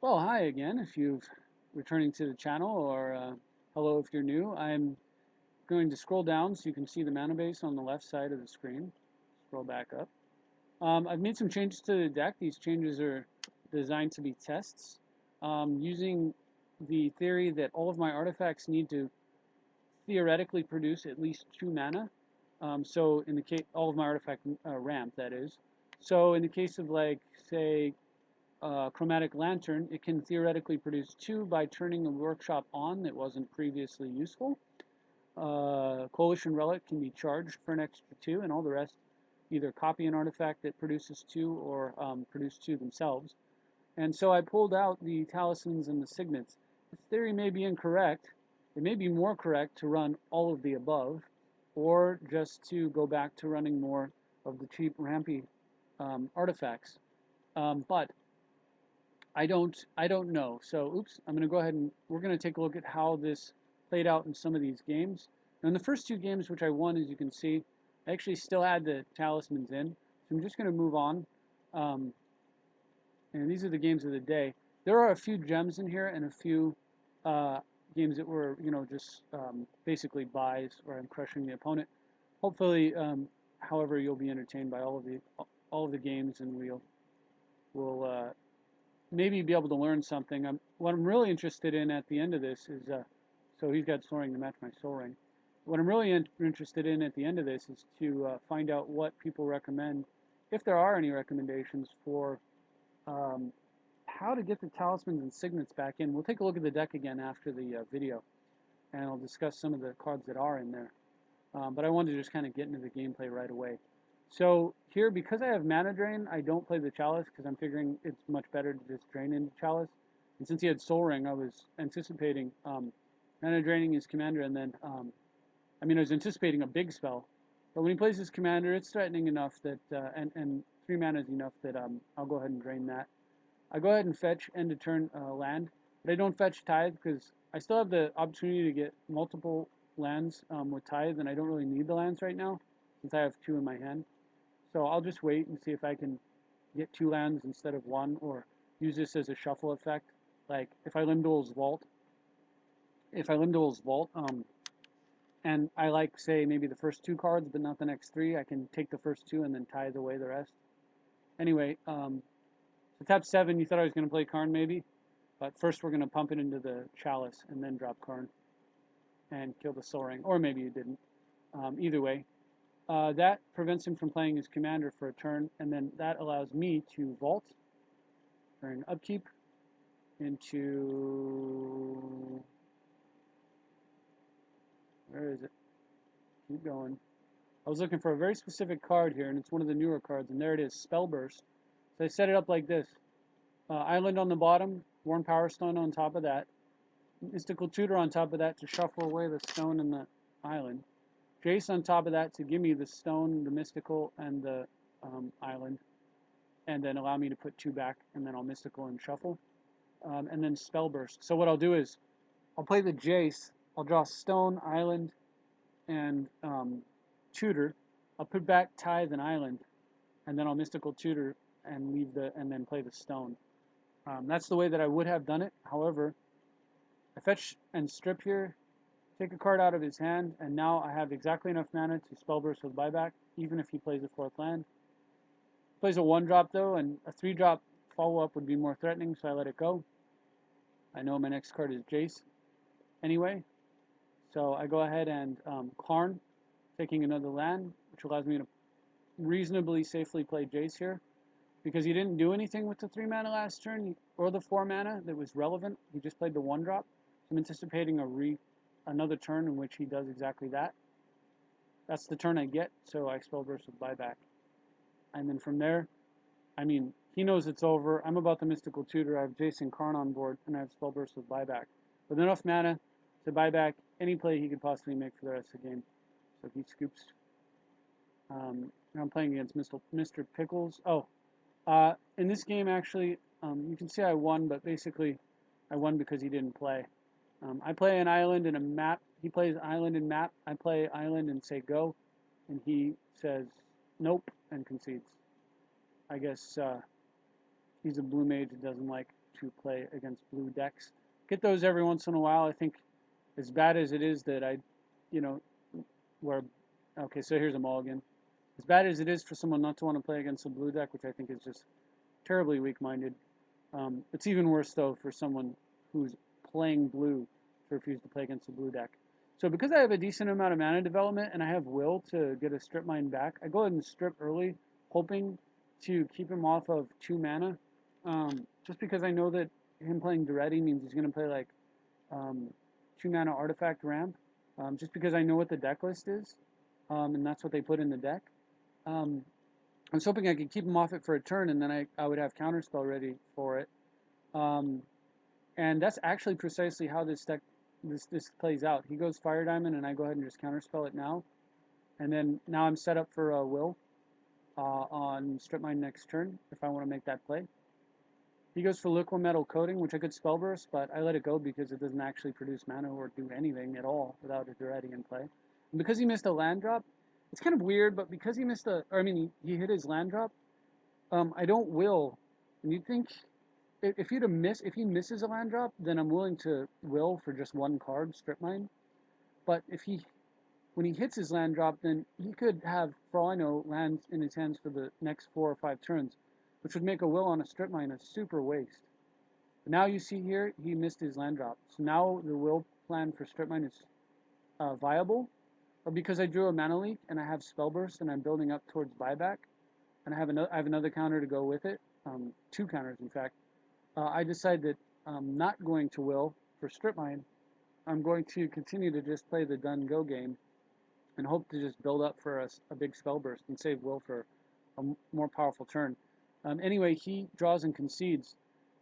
Well, hi again if you've returning to the channel, or hello if you're new. I'm going to scroll down so you can see the mana base on the left side of the screen. Scroll back up. I've made some changes to the deck. These changes are designed to be tests, using the theory that all of my artifacts need to theoretically produce at least 2 mana. So in the case, all of my artifact ramp, that is. So in the case of, like, say, chromatic lantern, it can theoretically produce 2 by turning a workshop on that wasn't previously useful. Coalition relic can be charged for an extra 2, and all the rest either copy an artifact that produces 2 or produce 2 themselves. And so I pulled out the talismans and the signets. This theory may be incorrect. It may be more correct to run all of the above, or just to go back to running more of the cheap rampy artifacts. But I don't know. So, oops, I'm going to go ahead and we're going to take a look at how this played out in some of these games. Now, in the first 2 games, which I won, as you can see, I actually still had the talismans in. So I'm just going to move on. Um, and these are the games of the day. There are a few gems in here and a few uh, games that were, just basically buys where I'm crushing the opponent. Hopefully, however, you'll be entertained by all of the games, and we'll maybe be able to learn something. What I'm really interested in at the end of this is, so he's got soaring to match my soul ring. What I'm really interested in at the end of this is to find out what people recommend, if there are any recommendations for um, how to get the talismans and signets back in. We'll take a look at the deck again after the video, and I'll discuss some of the cards that are in there. But I wanted to just kind of get into the gameplay right away. So here, because I have mana drain, I don't play the chalice because I'm figuring it's much better to just drain into chalice. And since he had soul ring, I was anticipating mana draining his commander, and then I was anticipating a big spell. But when he plays his commander, it's threatening enough that and 3 mana is enough that I'll go ahead and drain that. I go ahead and fetch end of turn land, but I don't fetch tithe because I still have the opportunity to get multiple lands with tithe, and I don't really need the lands right now since I have 2 in my hand. So I'll just wait and see if I can get 2 lands instead of 1, or use this as a shuffle effect. Like if I Limdol's Vault, and I like, say, maybe the first 2 cards but not the next 3, I can take the first 2 and then tithe away the rest. Anyway, so tap 7, you thought I was going to play Karn maybe, but first we're going to pump it into the chalice and then drop Karn and kill the Soul Ring, or maybe you didn't. Either way, that prevents him from playing his commander for a turn, and then that allows me to vault during upkeep into, where is it? Keep going. I was looking for a very specific card here, and it's one of the newer cards, and there it is, Spellburst. So I set it up like this. Island on the bottom, Worn Power Stone on top of that, Mystical Tutor on top of that to shuffle away the stone and the island, Jace on top of that to give me the stone, the mystical, and the island, and then allow me to put 2 back, and then I'll mystical and shuffle, and then Spellburst. So what I'll do is I'll play the Jace, I'll draw stone, island, and tutor. I'll put back tithe and island, and then I'll mystical tutor and and then play the stone. That's the way that I would have done it. However, I fetch and strip here, take a card out of his hand, and now I have exactly enough mana to Spellburst with buyback, even if he plays a 4th land. He plays a 1-drop though, and a 3-drop follow-up would be more threatening, so I let it go. I know my next card is Jace anyway, so I go ahead and Karn, taking another land, which allows me to reasonably safely play Jace here. Because he didn't do anything with the 3 mana last turn, or the 4 mana that was relevant. He just played the 1-drop. I'm anticipating another turn in which he does exactly that. That's the turn I get, so I Spellburst with buyback. And then from there, he knows it's over. I'm about the Mystical Tutor. I have Jason Karn on board, and I have Spellburst with buyback. With enough mana to buy back any play he could possibly make for the rest of the game. So he scoops. I'm playing against Mr. Pickles. In this game, actually, you can see I won, but basically I won because he didn't play. I play an island and a map. He plays island and map. I play island and say go, and he says nope and concedes. I guess he's a blue mage that doesn't like to play against blue decks. Get those every once in a while. I think as bad as it is that I, you know, where, okay, so here's a mulligan. As bad as it is for someone not to want to play against a blue deck, which I think is just terribly weak-minded, it's even worse though for someone who's playing blue to refuse to play against a blue deck. So because I have a decent amount of mana development and I have will to get a strip mine back, I go ahead and strip early, hoping to keep him off of 2 mana. Just because I know that him playing Duretti means he's going to play like 2 mana artifact ramp. Just because I know what the deck list is, and that's what they put in the deck. I was hoping I could keep him off it for a turn, and then I would have counterspell ready for it. And that's actually precisely how this deck this plays out. He goes Fire Diamond, and I go ahead and just counterspell it now. And then now I'm set up for Will on Strip Mine next turn if I want to make that play. He goes for Liquid Metal Coating, which I could Spell Burst, but I let it go because it doesn't actually produce mana or do anything at all without a Duretti in play. And because he missed a land drop, it's kind of weird, but because he missed he hit his land drop, I don't will. And you'd think if he misses a land drop, then I'm willing to will for just 1 card, Strip Mine. But when he hits his land drop, then he could have, for all I know, lands in his hands for the next 4 or 5 turns, which would make a will on a Strip Mine a super waste. But now you see here, he missed his land drop. So now the will plan for Strip Mine is viable. But because I drew a mana leak and I have Spell Burst and I'm building up towards buyback, and I have another counter to go with it, 2 counters in fact, I decide that I'm not going to will for Strip Mine. I'm going to continue to just play the done go game and hope to just build up for a big Spell Burst and save will for a more powerful turn. Anyway, he draws and concedes.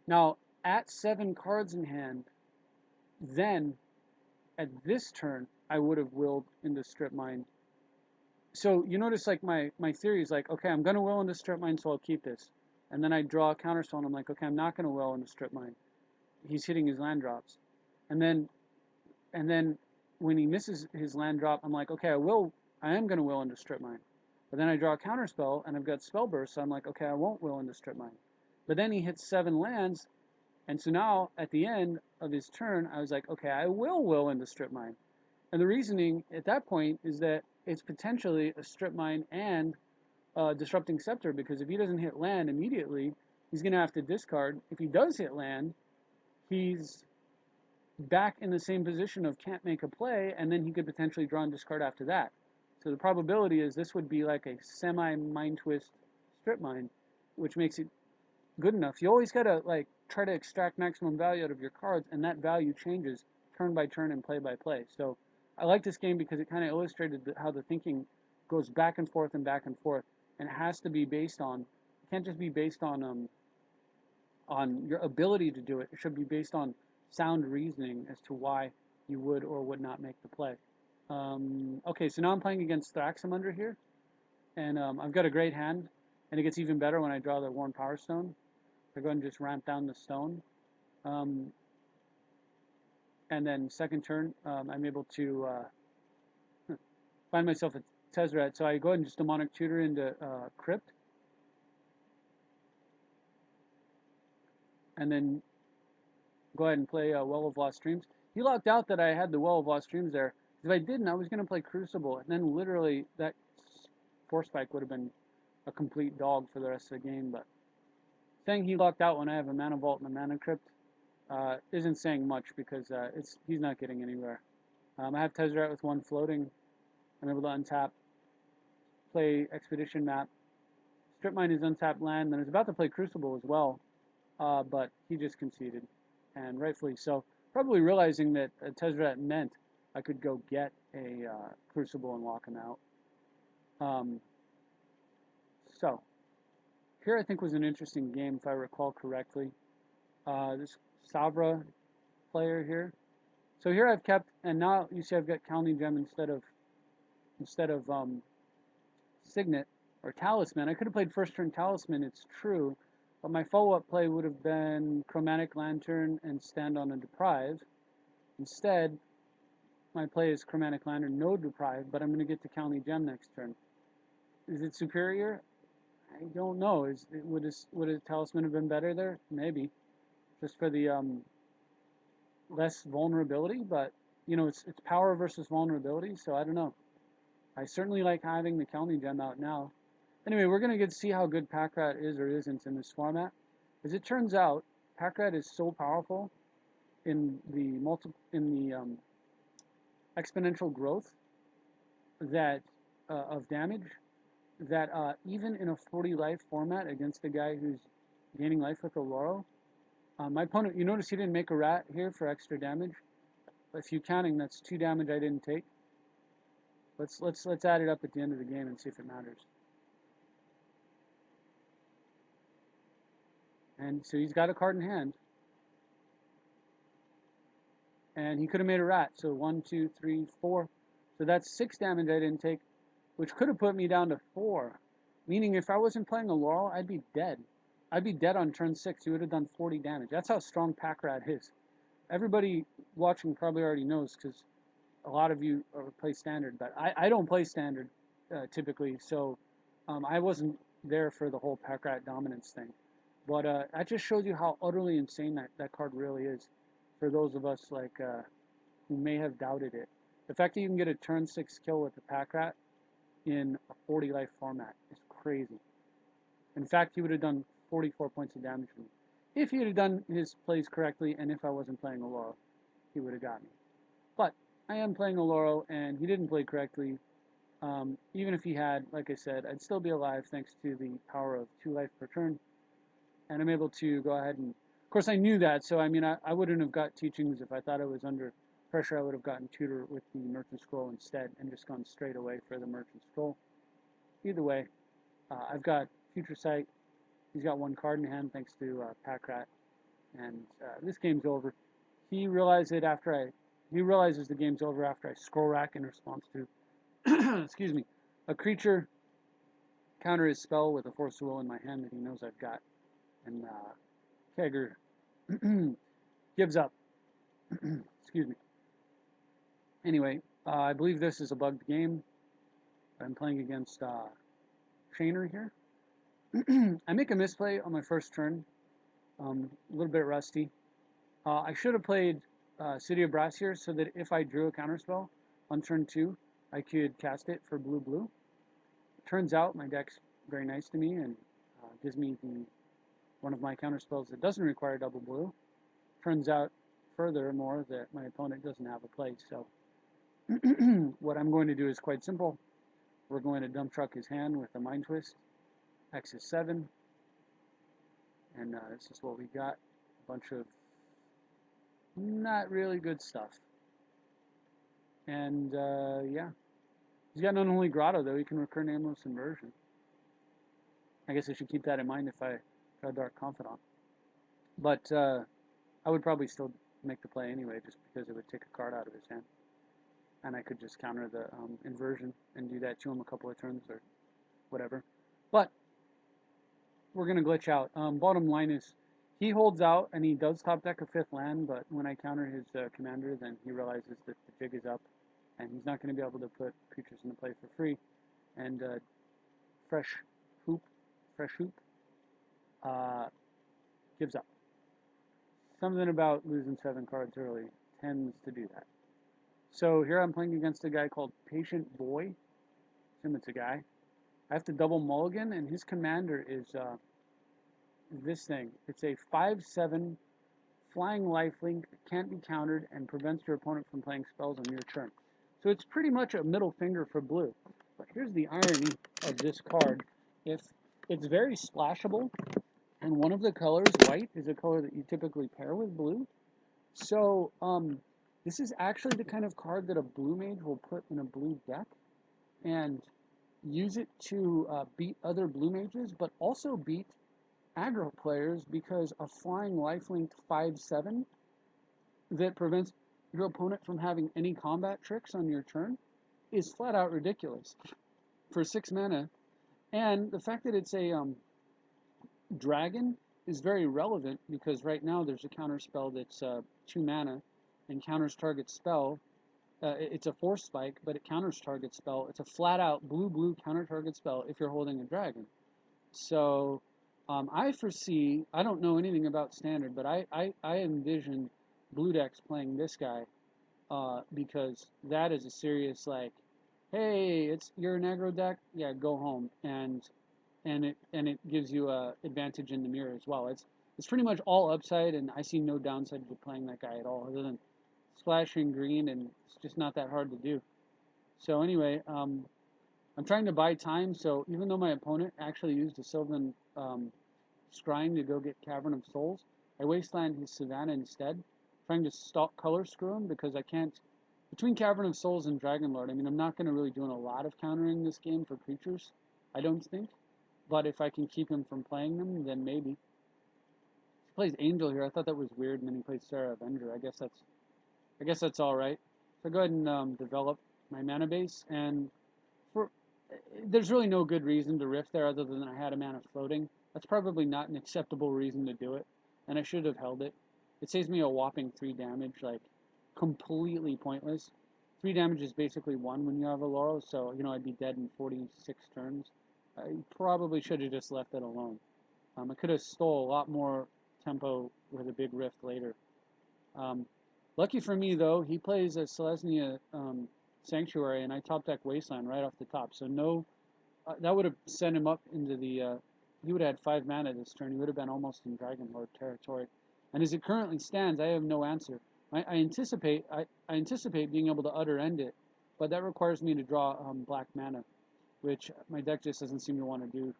Now, at 7 cards in hand, then at this turn, I would have willed into Strip Mine. So you notice like my theory is like, okay, I'm going to will into Strip Mine, so I'll keep this. And then I draw a counterspell, and I'm like, okay, I'm not going to will into Strip Mine. He's hitting his land drops. And then when he misses his land drop, I'm like, okay, I am going to will into Strip Mine. But then I draw a counterspell, and I've got Spell Burst, so I'm like, okay, I won't will into Strip Mine. But then he hits 7 lands, and so now, at the end of his turn, I was like, okay, I will into Strip Mine. And the reasoning at that point is that it's potentially a Strip Mine and Disrupting Scepter, because if he doesn't hit land immediately, he's going to have to discard. If he does hit land, he's back in the same position of can't make a play, and then he could potentially draw and discard after that. So the probability is this would be like a semi-Mind Twist Strip Mine, which makes it good enough. You always got to like try to extract maximum value out of your cards, and that value changes turn by turn and play by play. So I like this game because it kind of illustrated how the thinking goes back and forth, and it has to be based on. It can't just be based on your ability to do it. It should be based on sound reasoning as to why you would or would not make the play. Okay, so now I'm playing against Thraxam here, and I've got a great hand, and it gets even better when I draw the Worn Power Stone. I go ahead and just ramp down the stone. And then second turn, I'm able to find myself a Tezzeret. So I go ahead and just Demonic Tutor into Crypt. And then go ahead and play Well of Lost Dreams. He locked out that I had the Well of Lost Dreams there. If I didn't, I was going to play Crucible. And then literally that Force Spike would have been a complete dog for the rest of the game. But saying he locked out when I have a Mana Vault and a Mana Crypt isn't saying much because he's not getting anywhere. I have Tezzeret with 1 floating. I'm able to untap, play Expedition Map. Strip Mine is untapped land, and I was about to play Crucible as well, but he just conceded, and rightfully so. Probably realizing that Tezzeret meant I could go get a Crucible and lock him out. So, here I think was an interesting game, if I recall correctly. This Savra player here. So here I've kept, and now you see I've got Calni Gem instead of Signet or Talisman. I could have played first turn Talisman, it's true, but my follow-up play would have been Chromatic Lantern and Stand on a Deprive. Instead, my play is Chromatic Lantern, no Deprive, but I'm going to get to Calni Gem next turn. Is it superior? I don't know. Would a talisman have been better there? Maybe, just for the less vulnerability. But it's power versus vulnerability. So I don't know. I certainly like having the Kelmy gem out now. Anyway, we're gonna get to see how good Packrat is or isn't in this format. As it turns out, Packrat is so powerful in the exponential growth that of damage that even in a 40 life format against a guy who's gaining life with Oloro, my opponent, you notice he didn't make a rat here for extra damage. If you're counting, that's 2 damage I didn't take. Let's add it up at the end of the game and see if it matters. And so he's got a card in hand. And he could have made a rat. So 1, 2, 3, 4. So that's 6 damage I didn't take, which could have put me down to 4. Meaning if I wasn't playing a Laurel, I'd be dead. I'd be dead on turn 6. He would have done 40 damage. That's how strong Packrat is. Everybody watching probably already knows because a lot of you play Standard. But I don't play Standard typically. So I wasn't there for the whole Packrat dominance thing. But that just shows you how utterly insane that card really is for those of us like who may have doubted it. The fact that you can get a turn 6 kill with the Packrat in a 40 life format is crazy. In fact, he would have done 44 points of damage to me. If he had done his plays correctly and if I wasn't playing Oloro, he would have got me. But I am playing Oloro and he didn't play correctly. Even if he had, like I said, I'd still be alive thanks to the power of 2 life per turn. And I'm able to go ahead and, of course I knew that, so I mean I wouldn't have got teachings if I thought I was under pressure. I would have gotten tutor with the Merchant Scroll instead and just gone straight away for the Merchant Scroll. Either way, I've got Future Sight. He's got 1 card in hand thanks to Packrat, and this game's over. He realizes the game's over after I scroll rack in response to, excuse me, a creature counter his spell with a Force of Will in my hand that he knows I've got, and Kegger gives up. Excuse me. Anyway, I believe this is a bugged game. I'm playing against Shaner here. I make a misplay on my first turn. A little bit rusty. I should have played City of Brass here so that if I drew a counterspell on turn 2, I could cast it for blue-blue. Turns out my deck's very nice to me and gives me one of my counterspells that doesn't require double blue. Turns out, furthermore, that my opponent doesn't have a play. So what I'm going to do is quite simple. We're going to dump truck his hand with a Mind Twist. X is 7. And this is what we got. A bunch of not really good stuff. And yeah. He's got an Unholy Grotto, though. He can recur Nameless Inversion. I guess I should keep that in mind if I draw Dark Confidant. But I would probably still make the play anyway, just because it would take a card out of his hand. And I could just counter the inversion and do that to him a couple of turns or whatever. But we're going to glitch out. Bottom line is, he holds out and he does top deck a 5th land, but when I counter his commander, then he realizes that the jig is up and he's not going to be able to put creatures into play for free. And Fresh Hoop gives up. Something about losing 7 cards early tends to do that. So here I'm playing against a guy called Patient Boy. Assume it's a guy. I have to double mulligan, and his commander is this thing. It's a 5/7 flying lifelink that can't be countered and prevents your opponent from playing spells on your turn. So it's pretty much a middle finger for blue. But here's the irony of this card. If it's very splashable, and one of the colors, white, is a color that you typically pair with blue. So this is actually the kind of card that a blue mage will put in a blue deck and use it to beat other blue mages, but also beat aggro players, because a flying lifelink 5/7 that prevents your opponent from having any combat tricks on your turn is flat out ridiculous for 6 mana. And the fact that it's a dragon is very relevant, because right now there's a counter spell that's 2 mana and counters target spell. It's a force spike, but it counters target spell. It's a flat out blue counter target spell if you're holding a dragon. So I foresee, I don't know anything about standard, but I envision blue decks playing this guy because that is a serious like, hey, it's you're an aggro deck, yeah, go home, and it gives you a advantage in the mirror as well. It's pretty much all upside, and I see no downside to playing that guy at all, other than splashing green, and it's just not that hard to do. So anyway, I'm trying to buy time. So even though my opponent actually used a Sylvan scrying to go get Cavern of Souls, I wasteland his Savannah instead, trying to stop color screw him because I can't. Between Cavern of Souls and Dragonlord, I mean, I'm not going to really doing a lot of countering this game for creatures, I don't think. But if I can keep him from playing them, then maybe. He plays Angel here. I thought that was weird, and then he plays Sarah Avenger. I guess that's all right. So go ahead and develop my mana base, and for there's really no good reason to rift there other than I had a mana floating. That's probably not an acceptable reason to do it, and I should have held it. It saves me a whopping 3 damage, like completely pointless. 3 damage is basically 1 when you have a Laurel, so I'd be dead in 46 turns. I probably should have just left it alone. I could have stole a lot more tempo with a big rift later. Um, Lucky for me, though, he plays a Selesnya Sanctuary, and I top deck Wasteland right off the top. So no, that would have sent him up into the. He would have had 5 mana this turn. He would have been almost in Dragonlord territory. And as it currently stands, I have no answer. I anticipate being able to utter end it, but that requires me to draw black mana, which my deck just doesn't seem to want to do.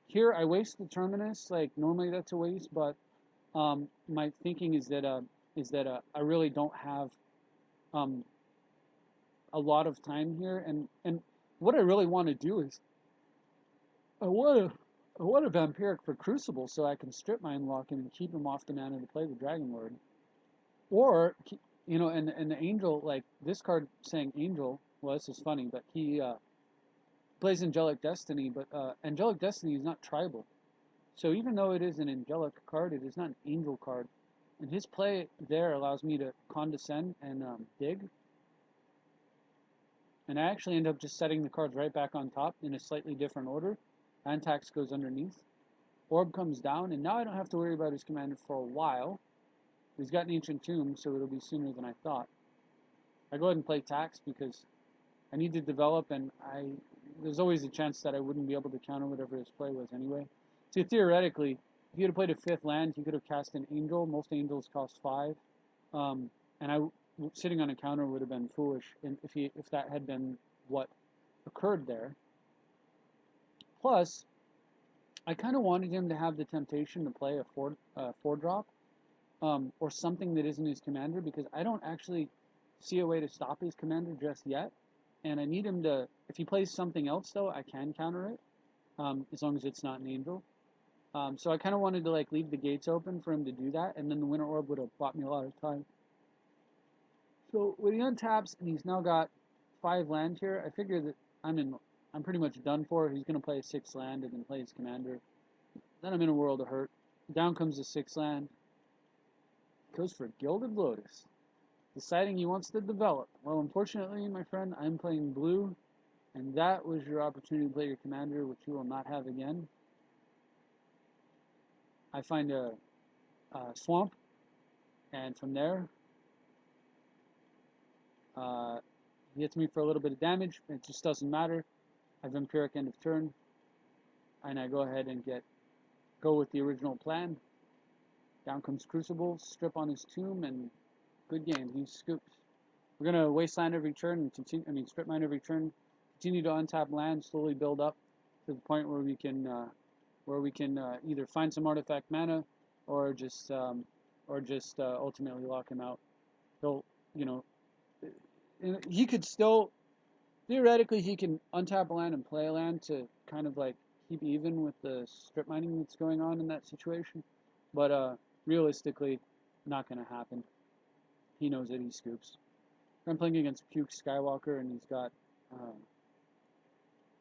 Here I waste the Terminus. Like normally that's a waste, but my thinking is that I really don't have um, a lot of time here, and what I really want to do is I want a Vampiric for Crucible so I can strip mine lock him and keep him off the mana to play the Dragon Lord, or and the Angel, like this card saying Angel. Well, this is funny, but he plays Angelic Destiny, but Angelic Destiny is not tribal. So even though it is an angelic card, it is not an angel card. And his play there allows me to condescend and dig. And I actually end up just setting the cards right back on top in a slightly different order. Antax goes underneath. Orb comes down, and now I don't have to worry about his commander for a while. He's got an Ancient Tomb, so it'll be sooner than I thought. I go ahead and play Tax because I need to develop, and there's always a chance that I wouldn't be able to counter whatever his play was anyway. So theoretically, if you had played a 5th land, you could have cast an Angel. Most Angels cost 5, and sitting on a counter would have been foolish. And if that had been what occurred there. Plus, I kind of wanted him to have the temptation to play a 4 drop, or something that isn't his commander, because I don't actually see a way to stop his commander just yet. And I need him to, if he plays something else though, I can counter it, as long as it's not an Angel. So I kind of wanted to like leave the gates open for him to do that, and then the Winter Orb would have bought me a lot of time. So when he untaps and he's now got 5 land here, I figure that I'm pretty much done for. He's going to play a 6 land and then play his commander. Then I'm in a world of hurt. Down comes the 6 land. Goes for Gilded Lotus, deciding he wants to develop. Well, unfortunately, my friend, I'm playing blue, and that was your opportunity to play your commander, which you will not have again. I find a swamp, and from there, he hits me for a little bit of damage. It just doesn't matter. I have Vampiric end of turn, and I go ahead and go with the original plan. Down comes Crucible, strip on his tomb, and good game. He scoops. We're gonna wasteland every turn and continue. I mean, strip mine every turn. Continue to untap land, slowly build up to the point where we can either find some artifact mana, or just ultimately lock him out. He'll, you know, he could still theoretically he can untap a land and play a land to kind of like keep even with the strip mining that's going on in that situation, but realistically, not going to happen. He knows that he scoops. I'm playing against Puke Skywalker, and he's got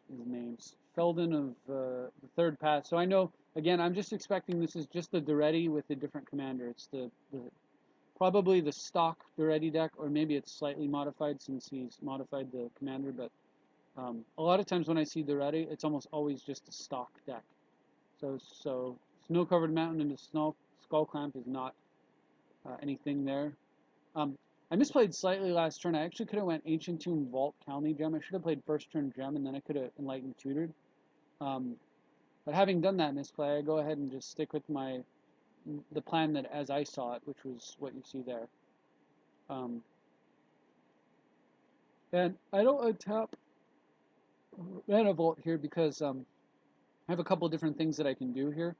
his name's Felden of the 3rd Path. So I know, again, I'm just expecting this is just the Duretti with a different commander. It's the probably the stock Duretti deck, or maybe it's slightly modified since he's modified the commander. But a lot of times when I see Duretti, it's almost always just a stock deck. So snow-covered mountain into snow skull clamp is not anything there. Um, I misplayed slightly last turn. I actually could have went Ancient Tomb Vault Calmy Gem. I should have played first turn Gem, and then I could have Enlightened Tutored. Um, but having done that misplay, I go ahead and just stick with the plan that as I saw it, which was what you see there. Um, and I don't untap Mana Vault here because I have a couple different things that I can do here.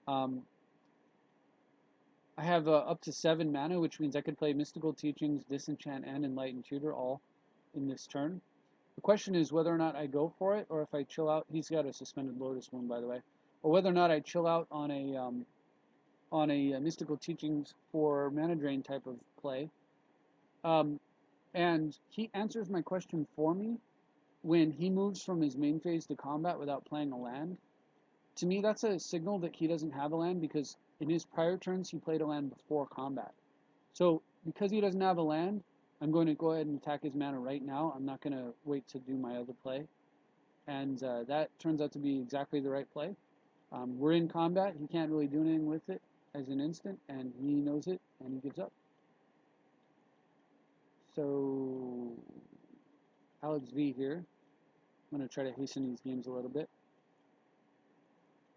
Um, I have up to 7 mana, which means I could play Mystical Teachings, Disenchant, and Enlightened Tutor all in this turn. The question is whether or not I go for it, or if I chill out. He's got a Suspended Lotus Wound, by the way. Or whether or not I chill out on a Mystical Teachings for mana drain type of play. And he answers my question for me when he moves from his main phase to combat without playing a land. To me, that's a signal that he doesn't have a land because in his prior turns he played a land before combat. So because he doesn't have a land, I'm going to go ahead and attack his mana right now. I'm not going to wait to do my other play. And that turns out to be exactly the right play. We're in combat. He can't really do anything with it as an instant, and he knows it, and he gives up. So Alex V here. I'm going to try to hasten these games a little bit.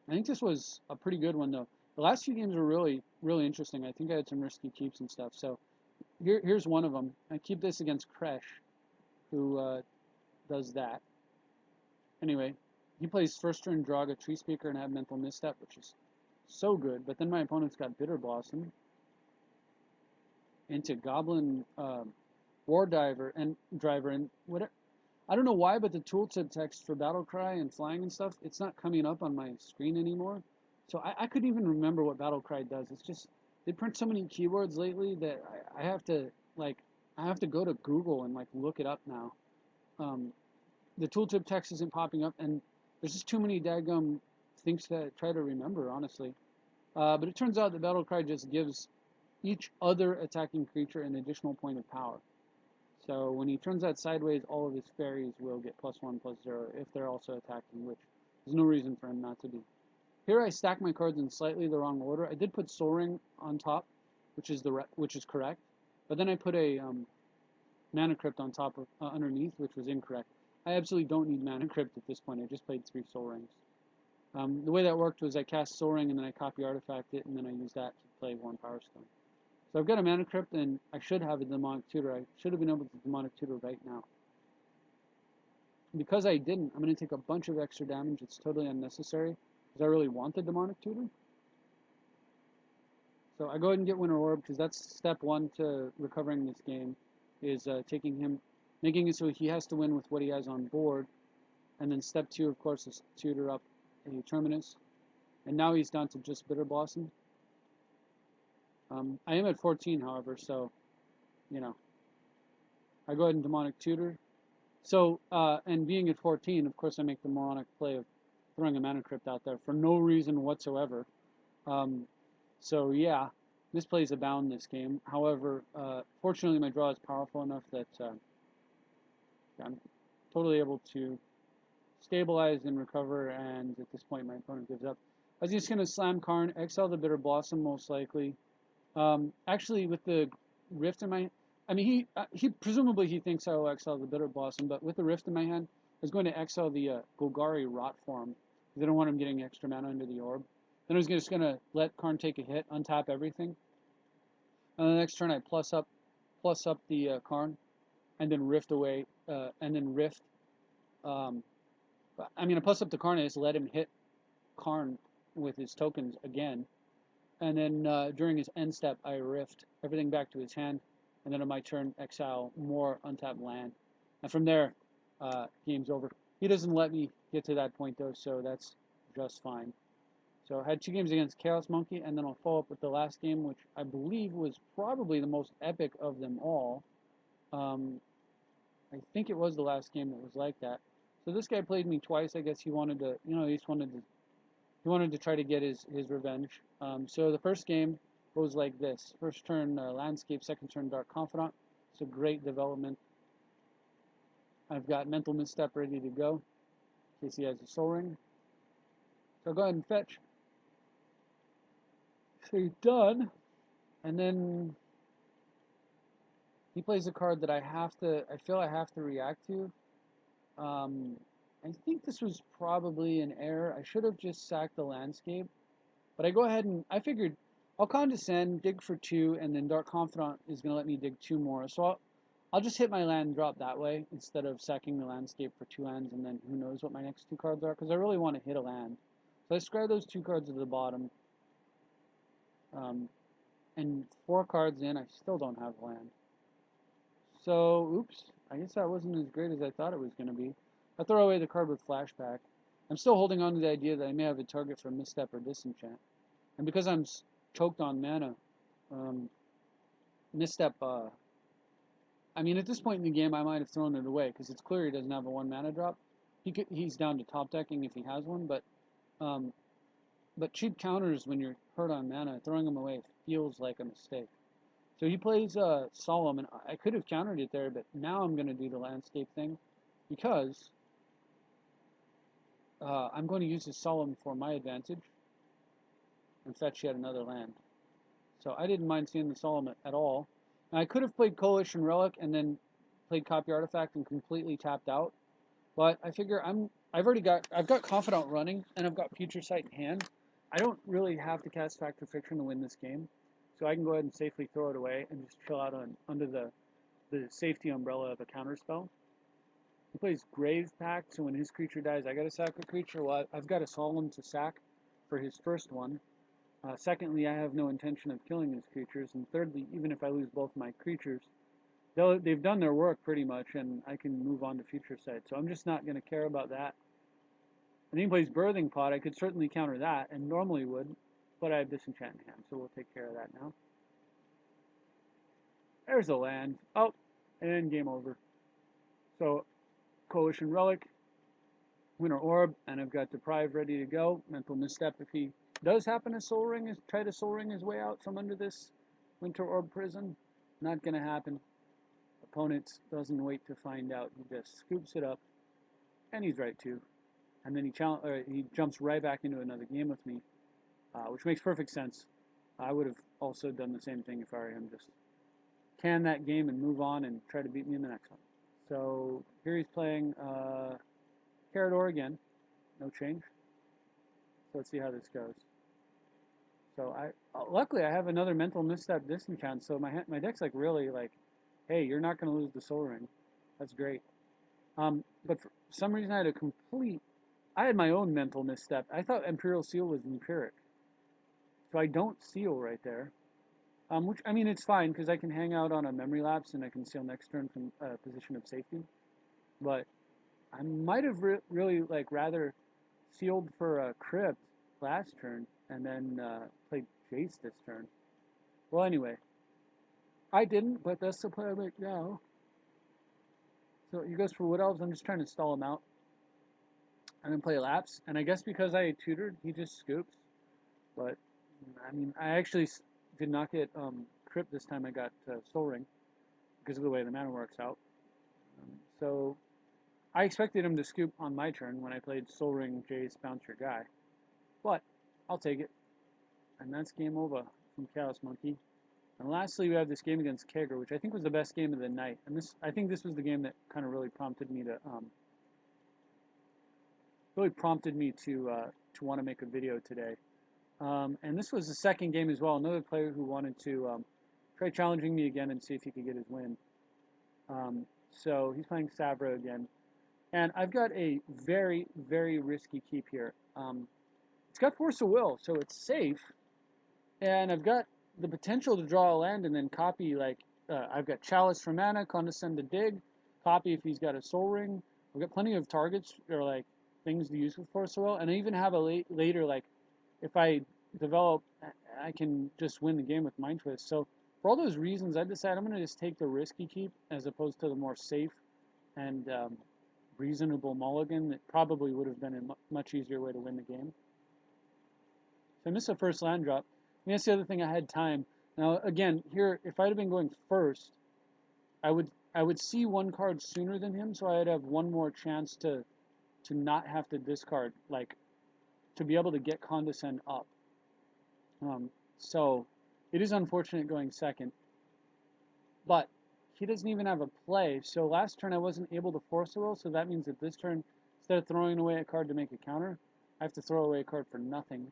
I think this was a pretty good one, though. The last few games were really, really interesting. I think I had some risky keeps and stuff. So here's one of them. I keep this against Kresh, who does that. Anyway, he plays first turn Draga Tree Speaker and have Mental Misstep, which is so good. But then my opponent's got Bitter Blossom into Goblin War Driver and whatever. I don't know why, but the tooltip text for Battle Cry and flying and stuff, it's not coming up on my screen anymore. So I couldn't even remember what Battle Cry does. It's just they print so many keywords lately that I have to go to Google and look it up now. The tooltip text isn't popping up, and there's just too many daggum things to try to remember, honestly. But it turns out that Battle Cry just gives each other attacking creature an additional point of power. So when he turns that sideways, all of his fairies will get +1/+0 if they're also attacking, which there's no reason for him not to be. Here I stack my cards in slightly the wrong order. I did put Soul Ring on top, which is correct, but then I put a Mana Crypt on top of underneath, which was incorrect. I absolutely don't need Mana Crypt at this point. I just played 3 Soul Rings. The way that worked was I cast Soul Ring and then I copy Artifact it, and then I use that to play 1 Power Stone. So I've got a Mana Crypt, and I should have a Demonic Tutor. I should have been able to Demonic Tutor right now. Because I didn't, I'm going to take a bunch of extra damage. It's totally unnecessary, because I really want the Demonic Tutor. So I go ahead and get Winter Orb, because that's step 1 to recovering this game, is making it so he has to win with what he has on board. And then step 2, of course, is tutor up a Terminus. And now he's down to just Bitter Blossom. I am at 14, however, so, I go ahead and Demonic Tutor. So, and being at 14, of course, I make the moronic play of throwing a Mana Crypt out there for no reason whatsoever. So, yeah, misplays abound this game. However, fortunately, my draw is powerful enough that I'm totally able to stabilize and recover, and at this point, my opponent gives up. I was just going to slam Karn, exile the Bitter Blossom, most likely. Actually, with the Rift in my... I mean, he presumably he thinks I will exile the Bitter Blossom, but with the Rift in my hand, I was going to exile the Golgari Rot Form, because I don't want him getting extra mana into the Orb. Then I was just going to let Karn take a hit, untap everything. And the next turn, I plus up the Karn, and then Rift away, and then Rift... I plus up the Karn, I just let him hit Karn with his tokens again. And then during his end step, I Rift everything back to his hand. And then on my turn, exile more untapped land. And from there, game's over. He doesn't let me get to that point, though, so that's just fine. So I had 2 games against Chaos Monkey, and then I'll follow up with the last game, which I believe was probably the most epic of them all. I think it was the last game that was like that. So this guy played me twice. I guess he wanted to, he wanted to try to get his revenge. So the first game goes like this. First turn Landscape, second turn Dark Confidant. It's a great development. I've got Mental Misstep ready to go in case he has a Soul Ring. So I'll go ahead and fetch. So he's done, and then he plays a card that I feel I have to react to. Um, I think this was probably an error. I should have just sacked the landscape, but I go ahead and I figured I'll condescend, dig for 2, and then Dark Confidant is going to let me dig 2 more. So I'll just hit my land drop that way instead of sacking the landscape for 2 lands, and then who knows what my next 2 cards are, because I really want to hit a land. So I scry those 2 cards at the bottom, and 4 cards in, I still don't have land. So, oops, I guess that wasn't as great as I thought it was going to be. I throw away the card with Flashback. I'm still holding on to the idea that I may have a target for Misstep or Disenchant. And because I'm choked on mana, Misstep, I mean, at this point in the game, I might have thrown it away because it's clear he doesn't have a 1 mana drop. He's down to top decking if he has one, um, but cheap counters when you're hurt on mana, throwing them away feels like a mistake. So he plays Solemn, and I could have countered it there, but now I'm going to do the landscape thing because I'm going to use his Solemn for my advantage and fetch yet another land. So I didn't mind seeing the Solemn at all. Now, I could have played Coalition Relic and then played Copy Artifact and completely tapped out, but I figure I've got Confidant running and I've got Future Sight in hand. I don't really have to cast Fact or Fiction to win this game, so I can go ahead and safely throw it away and just chill out under the safety umbrella of a counterspell. He plays Grave Pact, so when his creature dies, I gotta sack a creature. Well, I've got a Solemn to sack for his first one. Secondly, I have no intention of killing his creatures. And thirdly, even if I lose both my creatures, they've done their work pretty much, and I can move on to Future Sight. So I'm just not going to care about that. And he plays Birthing Pod. I could certainly counter that, and normally would, but I have Disenchant in hand, so we'll take care of that now. There's a land. Oh, and game over. So, Coalition Relic, Winter Orb, and I've got Deprive ready to go. Mental Misstep if he does happen to try to Soul Ring his way out from under this Winter Orb prison. Not going to happen. Opponent doesn't wait to find out. He just scoops it up, and he's right too. And then he jumps right back into another game with me, which makes perfect sense. I would have also done the same thing if I were him. Just can that game and move on and try to beat me in the next one. So here he's playing Carador again. No change. So let's see how this goes. So luckily I have another Mental Misstep Disenchant, so my deck's like really like, hey, you're not going to lose the Soul Ring. That's great. But for some reason I had my own Mental Misstep. I thought Imperial Seal was Empiric. So I don't seal right there. Which, I mean, it's fine because I can hang out on a Memory Lapse and I can seal next turn from a position of safety. But I might have really like rather sealed for a Crypt last turn and then played Jace this turn. Well, anyway, I didn't, but that's the play I make now. So he goes for Wood Elves. I'm just trying to stall him out. I'm going to play Lapse. And I guess because I tutored, he just scoops. But, I mean, I actually did not get Crypt this time. I got Soul Ring because of the way the mana works out. So I expected him to scoop on my turn when I played Soul Ring, Jace, Bounce Your Guy. But I'll take it. And that's game over from Chaos Monkey. And lastly, we have this game against Kager, which I think was the best game of the night. And I think this was the game that kind of really prompted me to want to make a video today. And this was the second game as well. Another player who wanted to try challenging me again and see if he could get his win. So he's playing Savra again. And I've got a very, very risky keep here. It's got Force of Will, so it's safe. And I've got the potential to draw a land and then copy, like, I've got Chalice for mana, Condescend to Dig, copy if he's got a Soul Ring. I've got plenty of targets, or, like, things to use with Force of Will. And I even have a later, like, if I develop, I can just win the game with Mind Twist. So for all those reasons, I decided I'm going to just take the risky keep as opposed to the more safe and reasonable mulligan that probably would have been a much easier way to win the game. So I missed the first land drop. And that's the other thing, I had time. Now, again, here, if I'd have been going first, I would see one card sooner than him, so I'd have one more chance to not have to discard, like, to be able to get Condescend up. So it is unfortunate going second, but he doesn't even have a play. So last turn I wasn't able to force a will, so that means that this turn, instead of throwing away a card to make a counter, I have to throw away a card for nothing.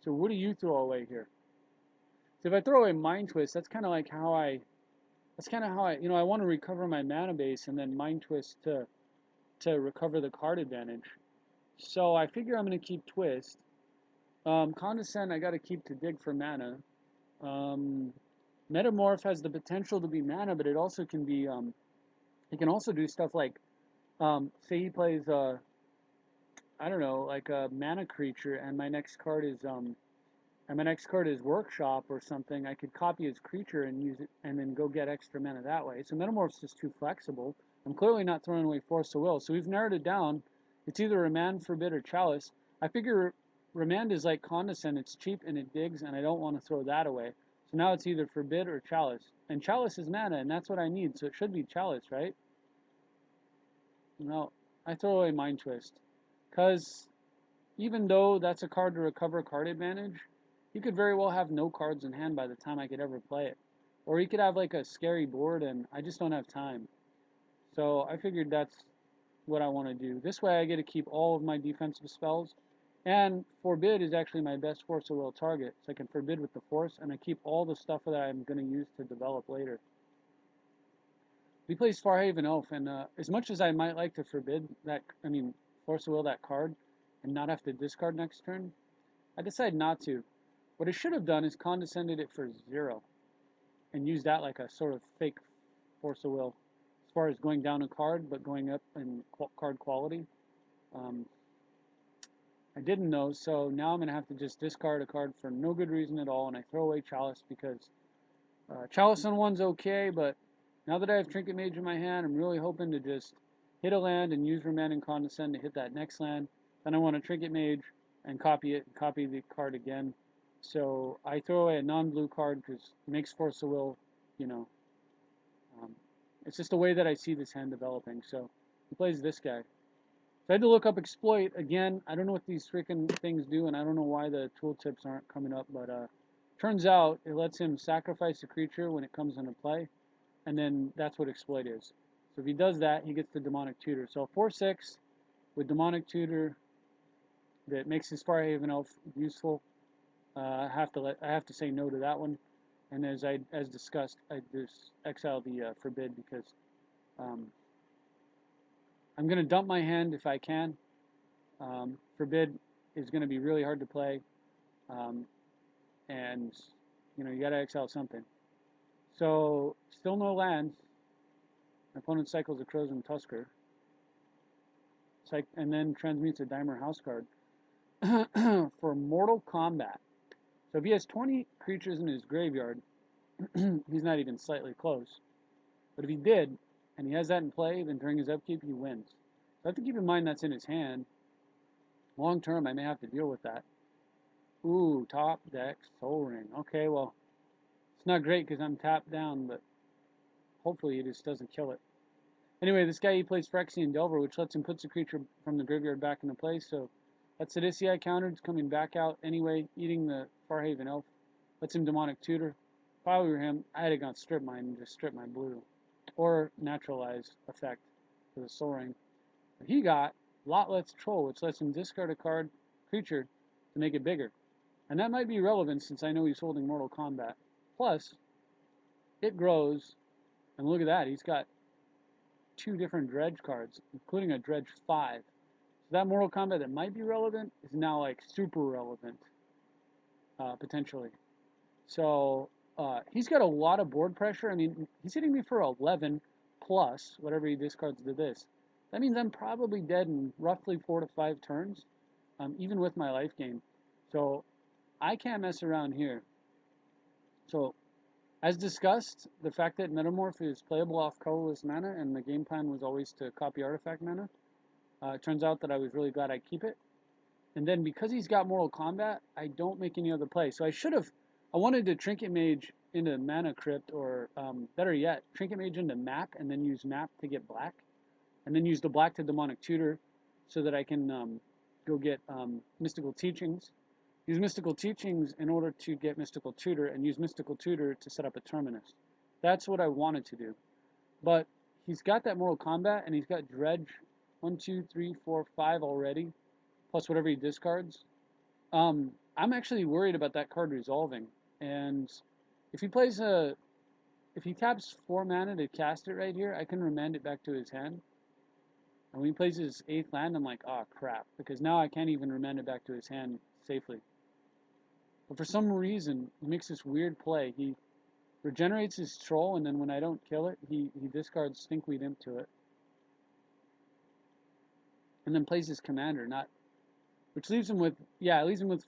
So what do you throw away here? So if I throw away Mind Twist, that's kind of like how I, I want to recover my mana base and then Mind Twist to recover the card advantage. So I figure I'm going to keep Twist. Condescend I got to keep to dig for mana. Metamorph has the potential to be mana, but it also can be, it can also do stuff like, say he plays, I don't know, like a mana creature, and my next card is Workshop or something. I could copy his creature and use it, and then go get extra mana that way. So Metamorph's just too flexible. I'm clearly not throwing away Force of Will. So we've narrowed it down. It's either Remand, Forbid, or Chalice. I figure Remand is like Condescend. It's cheap and it digs, and I don't want to throw that away. So now it's either Forbid or Chalice. And Chalice is mana, and that's what I need. So it should be Chalice, right? No, I throw away Mind Twist. Because even though that's a card to recover card advantage, he could very well have no cards in hand by the time I could ever play it. Or he could have like a scary board and I just don't have time. So I figured that's what I want to do. This way I get to keep all of my defensive spells. And Forbid is actually my best Force of Will target. So I can Forbid with the Force and I keep all the stuff that I'm going to use to develop later. He plays Farhaven Elf, and as much as I might like to Forbid Force of Will that card and not have to discard next turn, I decided not to. What I should have done is condescended it for 0 and used that like a sort of fake Force of Will as far as going down a card but going up in card quality. I didn't know, so now I'm going to have to just discard a card for no good reason at all, and I throw away Chalice because Chalice on 1's okay, but now that I have Trinket Mage in my hand, I'm really hoping to just hit a land and use Remand and Condescend to hit that next land. Then I want a Trinket Mage and copy it and copy the card again. So I throw away a non-blue card because it makes Force of Will, it's just the way that I see this hand developing. So he plays this guy. So I had to look up Exploit. Again, I don't know what these freaking things do, and I don't know why the tooltips aren't coming up, but turns out it lets him sacrifice a creature when it comes into play, and then that's what Exploit is. So if he does that, he gets the Demonic Tutor. So 4/6 with Demonic Tutor that makes his Farhaven Elf useful. I have to say no to that one. And as discussed, I just exile the Forbid because I'm going to dump my hand if I can. Forbid is going to be really hard to play, and you got to exile something. So still no lands. My opponent cycles a Crozum Tusker, and then transmutes a Dimer House card for Mortal Kombat. So if he has 20 creatures in his graveyard, he's not even slightly close. But if he did, and he has that in play, then during his upkeep, he wins. So I have to keep in mind that's in his hand. Long term, I may have to deal with that. Ooh, top deck, Soul Ring. Okay, well, it's not great because I'm tapped down, but hopefully it just doesn't kill it. Anyway, this guy, he plays Phyrexian Delver, which lets him put the creature from the graveyard back into play, so that Sidicii countered is coming back out anyway, eating the Farhaven Elf. Lets him Demonic Tutor. If I were him, I'd have gone Strip Mine and just strip my blue. Or Naturalize effect for the Soul Ring. But he got Lotleth's Troll, which lets him discard a creature to make it bigger. And that might be relevant since I know he's holding Mortal Kombat. Plus, it grows, and look at that, he's got 2 different Dredge cards, including a Dredge 5. So that Mortal Kombat that might be relevant is now like super relevant, potentially. So he's got a lot of board pressure. I mean, he's hitting me for 11 plus whatever he discards to this. That means I'm probably dead in roughly 4 to 5 turns, even with my life gain. So I can't mess around here. So as discussed, the fact that Metamorph is playable off colorless mana and the game plan was always to copy artifact mana, it turns out that I was really glad I keep it. And then because he's got Mortal Kombat, I don't make any other play. So I wanted to Trinket Mage into Mana Crypt, or better yet, Trinket Mage into Map and then use Map to get black. And then use the black to Demonic Tutor so that I can go get Mystical Teachings. use Mystical Teachings in order to get Mystical Tutor, and use Mystical Tutor to set up a Terminus. That's what I wanted to do. But he's got that Mortal Kombat, and he's got Dredge 1, 2, 3, 4, 5 already, plus whatever he discards. I'm actually worried about that card resolving. And if he plays if he taps 4 mana to cast it right here, I can remand it back to his hand. And when he plays his 8th land, I'm like, oh crap, because now I can't even remand it back to his hand safely. But for some reason, he makes this weird play. He regenerates his troll, and then when I don't kill it, he discards Stinkweed Imp to it. And then plays his commander, which leaves him with, it leaves him with,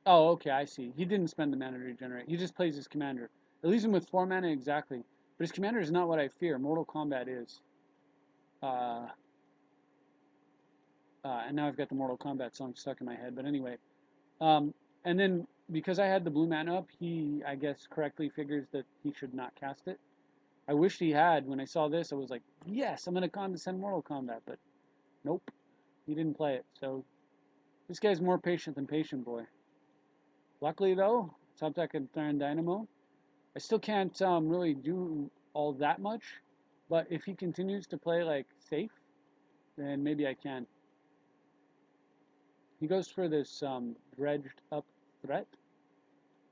oh, okay, I see. He didn't spend the mana to regenerate. He just plays his commander. It leaves him with 4 mana exactly. But his commander is not what I fear. Mortal Kombat is. And now I've got the Mortal Kombat song stuck in my head. But anyway. And then, because I had the blue mana up, he, I guess, correctly figures that he should not cast it. I wished he had. When I saw this, I was like, yes, I'm going to condescend Mortal Kombat. But nope, he didn't play it. So this guy's more patient than Patient Boy. Luckily, though, top deck and Tharan Dynamo. I still can't really do all that much. But if he continues to play, like, safe, then maybe I can. He goes for this dredged up threat.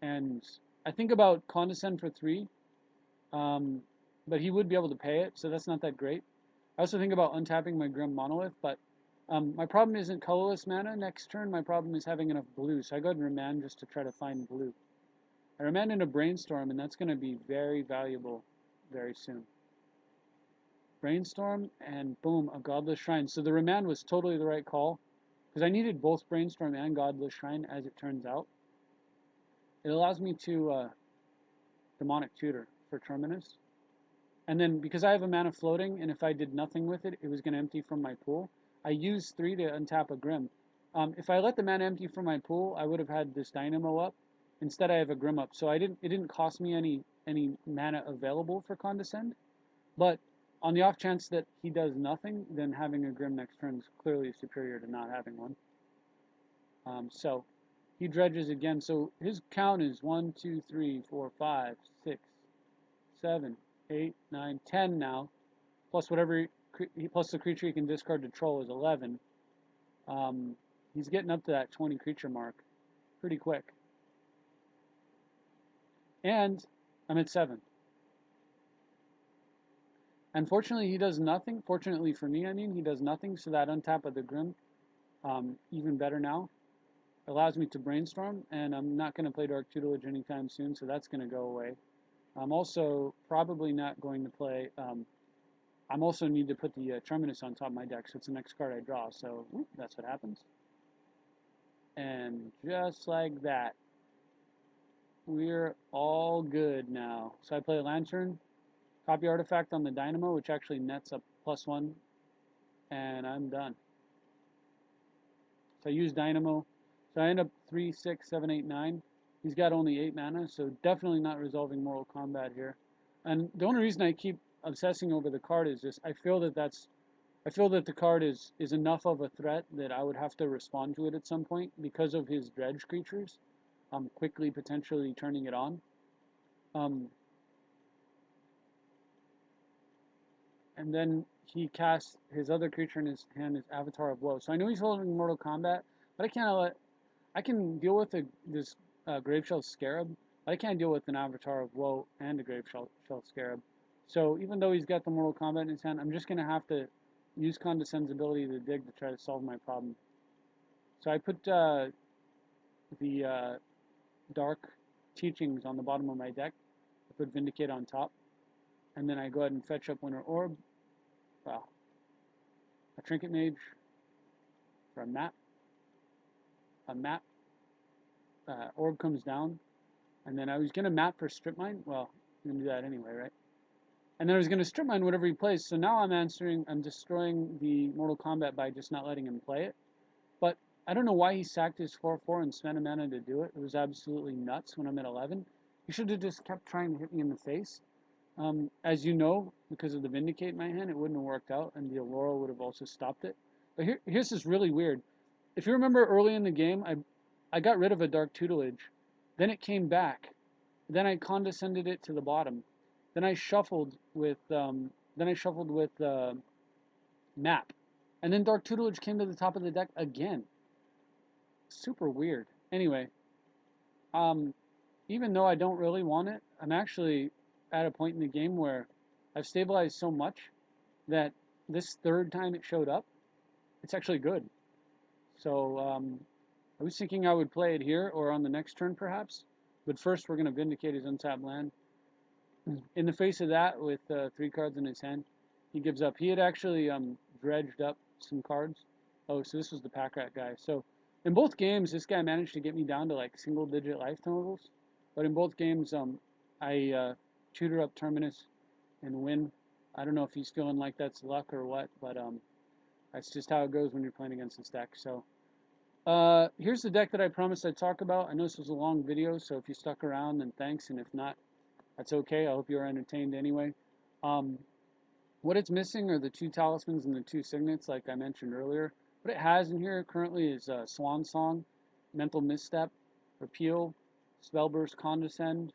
And I think about Condescend for 3. But he would be able to pay it, so that's not that great. I also think about untapping my Grim Monolith, but my problem isn't colorless mana next turn. My problem is having enough blue, so I go ahead and remand just to try to find blue. I remand into Brainstorm, and that's going to be very valuable very soon. Brainstorm, and boom, a Godless Shrine. So the remand was totally the right call, because I needed both Brainstorm and Godless Shrine, as it turns out. It allows me to Demonic Tutor for Terminus. And then, because I have a mana floating, and if I did nothing with it, it was going to empty from my pool, I used 3 to untap a Grim. If I let the mana empty from my pool, I would have had this Dynamo up. Instead, I have a Grim up. So it didn't cost me any mana available for Condescend. But on the off chance that he does nothing, then having a Grim next turn is clearly superior to not having one. So he dredges again. So his count is 1, 2, 3, 4, 5, 6, 7, 8, 9, 10 now, plus whatever, plus the creature he can discard to troll is 11. He's getting up to that 20 creature mark pretty quick. And I'm at 7. Unfortunately, he does nothing. Fortunately for me, I mean, he does nothing, so that untap of the Grim, even better now, allows me to Brainstorm, and I'm not going to play Dark Tutelage anytime soon, so that's going to go away. I'm also probably not going to play, I'm also need to put the Terminus on top of my deck, so it's the next card I draw, so whoop, that's what happens. And just like that, we're all good now. So I play a Lantern, copy Artifact on the Dynamo, which actually nets a +1, and I'm done. So I use Dynamo, so I end up 3, 6, 7, 8, 9. He's got only 8 mana, so definitely not resolving Mortal Kombat here. And the only reason I keep obsessing over the card is just I feel that the card is enough of a threat that I would have to respond to it at some point because of his dredge creatures, quickly potentially turning it on. And then he casts his other creature in his hand, his Avatar of Woe. So I know he's holding Mortal Kombat, but I can deal with this Graveshell Scarab, but I can't deal with an Avatar of Woe and a Graveshell Scarab. So even though he's got the Mortal Kombat in his hand, I'm just going to have to use Condescend's ability to dig to try to solve my problem. So I put the Dark Teachings on the bottom of my deck. I put Vindicate on top. And then I go ahead and fetch up Winter Orb. Wow. A Trinket Mage for a map. Orb comes down. And then I was going to map for Strip Mine. Well, I'm going to do that anyway, right? And then I was going to Strip Mine whatever he plays. So now I'm destroying the Mortal Kombat by just not letting him play it. But I don't know why he sacked his 4/4 and spent a mana to do it. It was absolutely nuts when I'm at 11. He should have just kept trying to hit me in the face. As you know, because of the Vindicate in my hand, it wouldn't have worked out, and the Oloro would have also stopped it. But here's this really weird. If you remember early in the game, I got rid of a dark tutelage. Then it came back. Then I condescended it to the bottom. Then I shuffled with map. And then dark tutelage came to the top of the deck again. Super weird. Anyway, um, even though I don't really want it, I'm actually at a point in the game where I've stabilized so much that this third time it showed up, it's actually good. So I was thinking I would play it here or on the next turn perhaps. But first we're going to vindicate his untapped land. In the face of that, with 3 cards in his hand, he gives up. He had actually dredged up some cards. Oh, so this was the pack rat guy. So in both games, this guy managed to get me down to like single-digit life totals. But in both games, I tutor up Terminus and win. I don't know if he's feeling like that's luck or what, but that's just how it goes when you're playing against this deck. So here's the deck that I promised I'd talk about. I know this was a long video, so if you stuck around, then thanks, and if not, that's okay. I hope you're entertained anyway. Um, what it's missing are the 2 talismans and the 2 signets, like I mentioned earlier. What it has in here currently is Swan Song, Mental Misstep, Repeal, Spellburst, Condescend,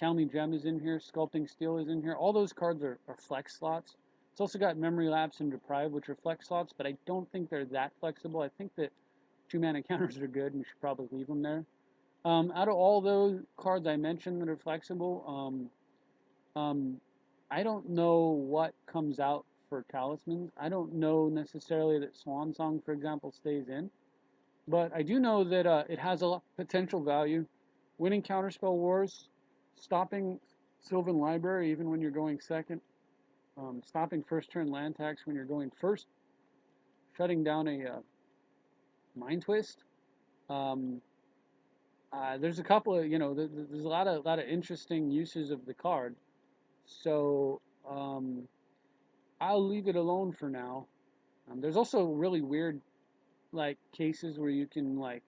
County Gem is in here, Sculpting Steel is in here. All those cards are flex slots. It's also got Memory Lapse and Deprive, which are flex slots, but I don't think they're that flexible. I think that 2-mana counters are good, and you should probably leave them there. Out of all those cards I mentioned that are flexible, I don't know what comes out for talismans. I don't know necessarily that Swan Song, for example, stays in. But I do know that it has a lot of potential value. Winning Counterspell Wars, stopping Sylvan Library even when you're going second, stopping first turn land tax when you're going first, shutting down a Mind Twist. Um, there's a couple of, there's a lot of interesting uses of the card. So I'll leave it alone for now. There's also really weird like cases where you can like,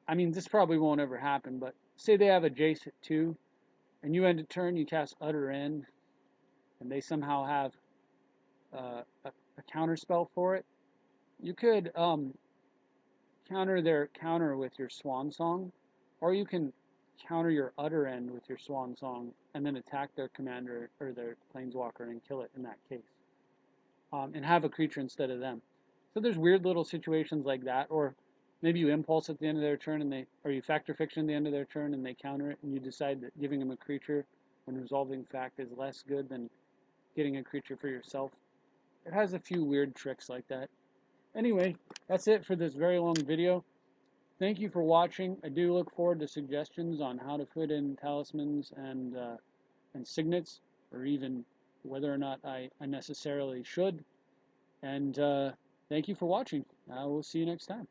I mean, this probably won't ever happen, but say they have a Jace at 2, and you end a turn, you cast Utter End, and they somehow have a counter spell for it. You could counter their counter with your Swan Song, or you can counter your Utter End with your Swan Song, and then attack their commander or their Planeswalker and kill it in that case, and have a creature instead of them. So there's weird little situations like that, or maybe you impulse at the end of their turn, or you factor fiction at the end of their turn, and they counter it, and you decide that giving them a creature when resolving fact is less good than getting a creature for yourself. It has a few weird tricks like that. Anyway, that's it for this very long video. Thank you for watching. I do look forward to suggestions on how to put in talismans and signets, or even whether or not I necessarily should. And thank you for watching. We'll see you next time.